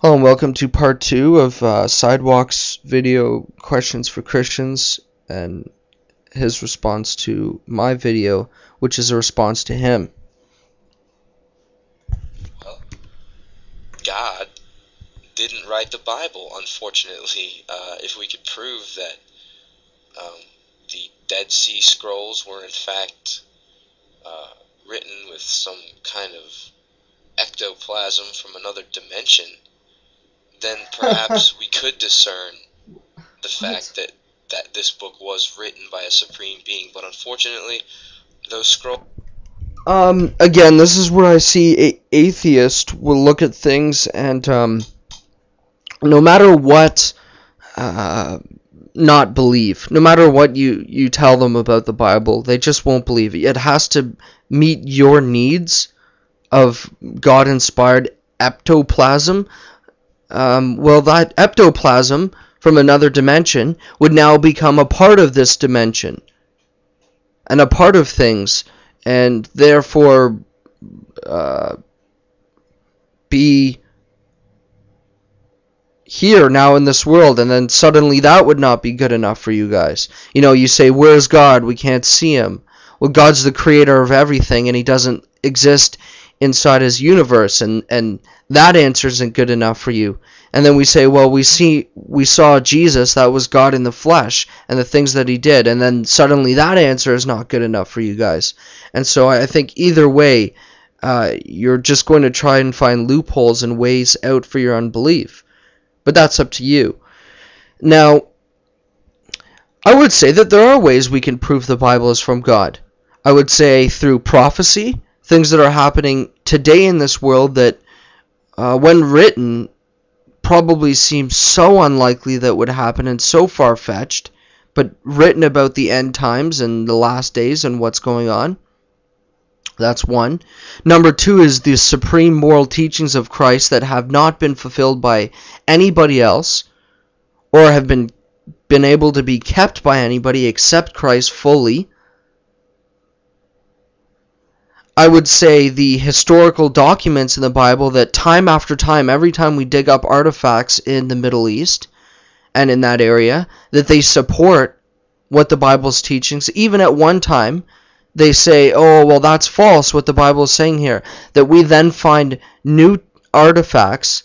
Hello and welcome to part 2 of sideWalk's video questions for Christians and his response to my video, which is a response to him. Well, God didn't write the Bible, unfortunately. If we could prove that the Dead Sea Scrolls were in fact written with some kind of ectoplasm from another dimension, then perhaps we could discern the fact that this book was written by a supreme being. But unfortunately, those scrolls... Again, this is where I see atheists will look at things and no matter what not believe. No matter what you tell them about the Bible, they just won't believe it. It has to meet your needs of God-inspired ectoplasm. Well, that ectoplasm from another dimension would now become a part of this dimension and a part of things, and therefore be here now in this world, and then suddenly that would not be good enough for you guys. You know, you say, where's God? We can't see him. Well, God's the creator of everything, and he doesn't exist inside his universe, and that answer isn't good enough for you. And then we say, well, we saw Jesus, that was God in the flesh, and the things that he did, and then suddenly that answer is not good enough for you guys. And so I think either way, you're just going to try and find loopholes and ways out for your unbelief. But that's up to you. Now, I would say that there are ways we can prove the Bible is from God. I would say through prophecy, things that are happening today in this world that, when written, probably seem so unlikely that would happen and so far-fetched, but written about the end times and the last days and what's going on. That's one. Number two is the supreme moral teachings of Christ that have not been fulfilled by anybody else or have been able to be kept by anybody except Christ fully. I would say the historical documents in the Bible that time after time, every time we dig up artifacts in the Middle East and in that area, that they support what the Bible's teachings. Even at one time, they say, oh, well, that's false, what the Bible is saying here. That we then find new artifacts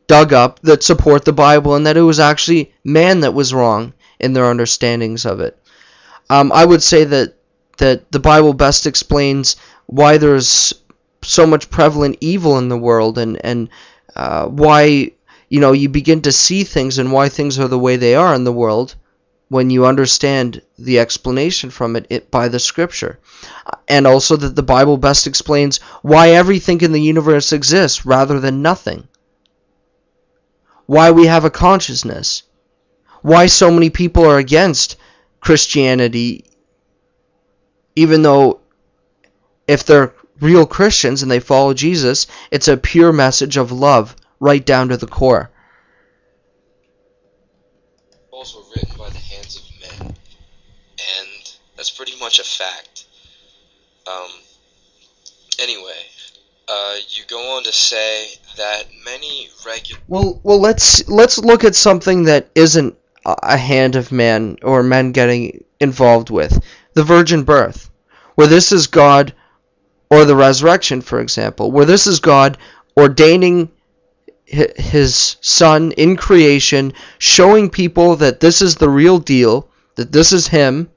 dug up that support the Bible, and that it was actually man that was wrong in their understandings of it. I would say that the Bible best explains why there's so much prevalent evil in the world, and why, you begin to see things and why things are the way they are in the world when you understand the explanation from it by the Scripture. And also that the Bible best explains why everything in the universe exists rather than nothing. Why we have a consciousness. Why so many people are against Christianity, even though if they're real Christians and they follow Jesus, it's a pure message of love right down to the core. Scrolls were written by the hands of men, and that's pretty much a fact. Anyway, you go on to say that many regular... Well, let's look at something that isn't a hand of man or men getting involved with. The virgin birth, where this is God, or the resurrection, for example, where this is God ordaining his Son in creation, showing people that this is the real deal, that this is him,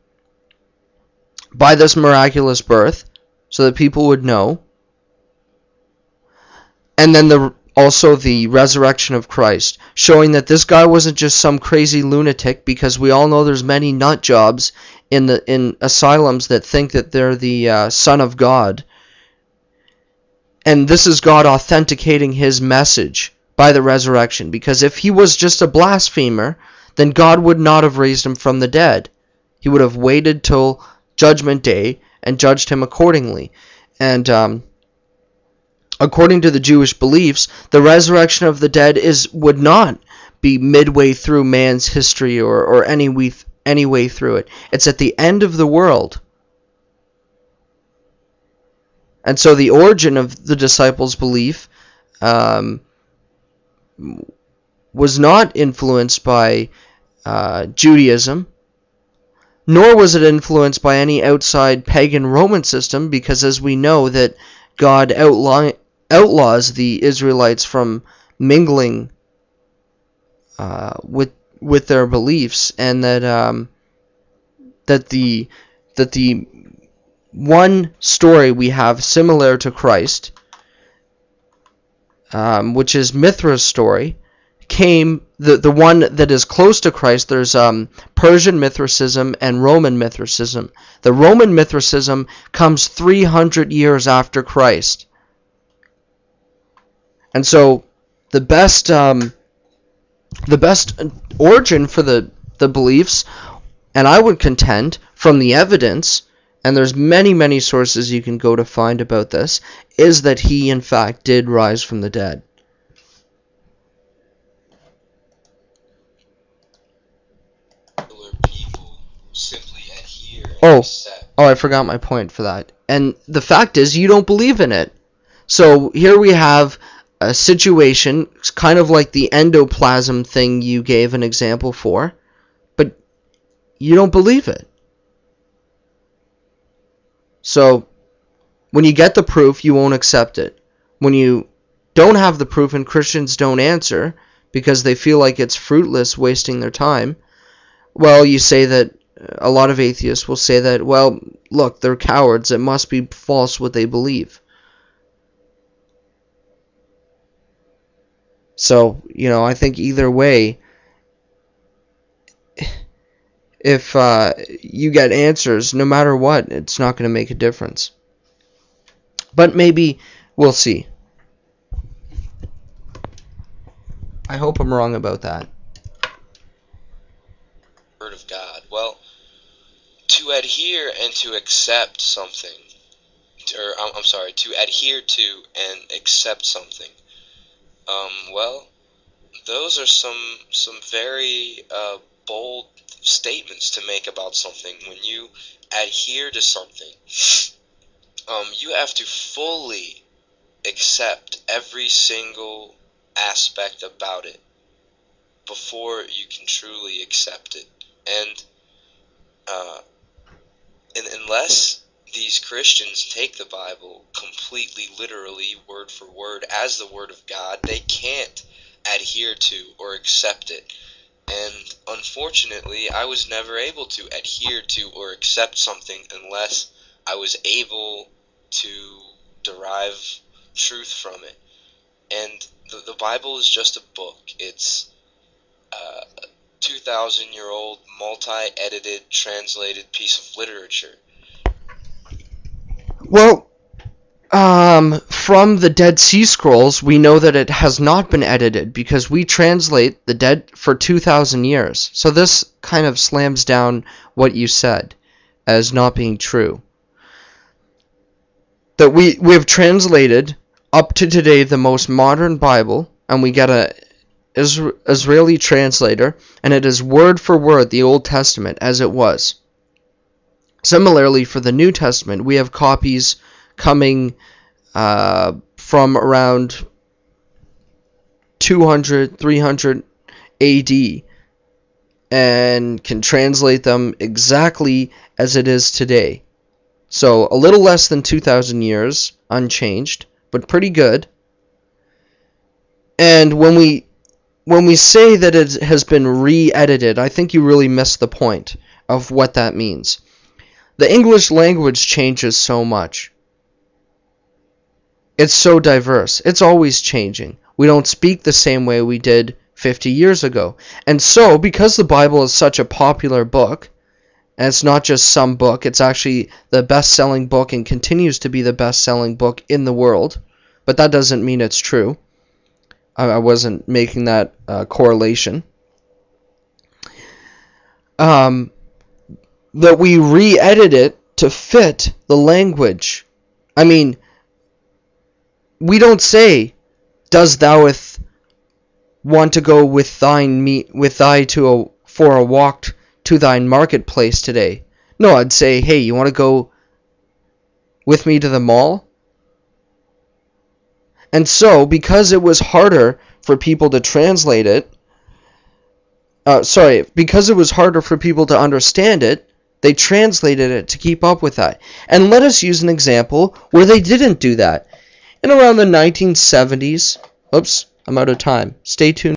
by this miraculous birth, so that people would know. And then also the resurrection of Christ, showing that this guy wasn't just some crazy lunatic, because we all know there's many nut jobs in asylums that think that they're the Son of God. And this is God authenticating his message by the resurrection, because if he was just a blasphemer, then God would not have raised him from the dead. He would have waited till Judgment Day and judged him accordingly. And according to the Jewish beliefs, the resurrection of the dead would not be midway through man's history or any way through it. It's at the end of the world. And so the origin of the disciples' belief was not influenced by Judaism, nor was it influenced by any outside pagan Roman system, because as we know that God outlaws the Israelites from mingling with their beliefs, and that the one story we have similar to Christ, which is Mithra's story, came the one that is close to Christ. There's Persian Mithraism and Roman Mithraism. The Roman Mithraism comes 300 years after Christ, and so the best origin for the beliefs, and I would contend from the evidence, and there's many sources you can go to find about this, is that he in fact did rise from the dead. People simply adhere and Oh, accept. I forgot my point for that. And the fact is, you don't believe in it. So here we have a situation, kind of like the endoplasm thing you gave an example for, but you don't believe it. So when you get the proof, you won't accept it. When you don't have the proof and Christians don't answer because they feel like it's fruitless, wasting their time, well, you say that a lot of atheists will say that, well, look, they're cowards. It must be false what they believe. So, I think either way, if you get answers, no matter what, it's not going to make a difference. But maybe we'll see. I hope I'm wrong about that. Word of God. Well, to adhere and to accept something, to adhere to and accept something. Well, those are some very bold statements to make about something. When you adhere to something, you have to fully accept every single aspect about it before you can truly accept it. And unless these Christians take the Bible completely literally, word for word, as the Word of God, they can't adhere to or accept it. And unfortunately, I was never able to adhere to or accept something unless I was able to derive truth from it. And the Bible is just a book. It's a 2,000-year-old, multi-edited, translated piece of literature. Well, from the Dead Sea Scrolls, we know that it has not been edited because we translate the dead for 2,000 years. So this kind of slams down what you said as not being true. That we have translated up to today the most modern Bible, and we get a Israeli translator, and it is word for word the Old Testament as it was. Similarly, for the New Testament, we have copies coming from around 200, 300 AD, and can translate them exactly as it is today. So a little less than 2,000 years, unchanged, but pretty good. And when we say that it has been re-edited, I think you really miss the point of what that means. The English language changes so much. It's so diverse. It's always changing. We don't speak the same way we did 50 years ago. And so, because the Bible is such a popular book, and it's not just some book, it's actually the best-selling book and continues to be the best-selling book in the world, but that doesn't mean it's true. I wasn't making that correlation. That we re-edit it to fit the language. I mean, we don't say, "Does thou want to go with thy for a walk to thine marketplace today?" No, I'd say, "Hey, you want to go with me to the mall?" And so, because it was harder for people to translate it, because it was harder for people to understand it, they translated it to keep up with that. And let us use an example where they didn't do that. In around the 1970s, oops, I'm out of time. Stay tuned.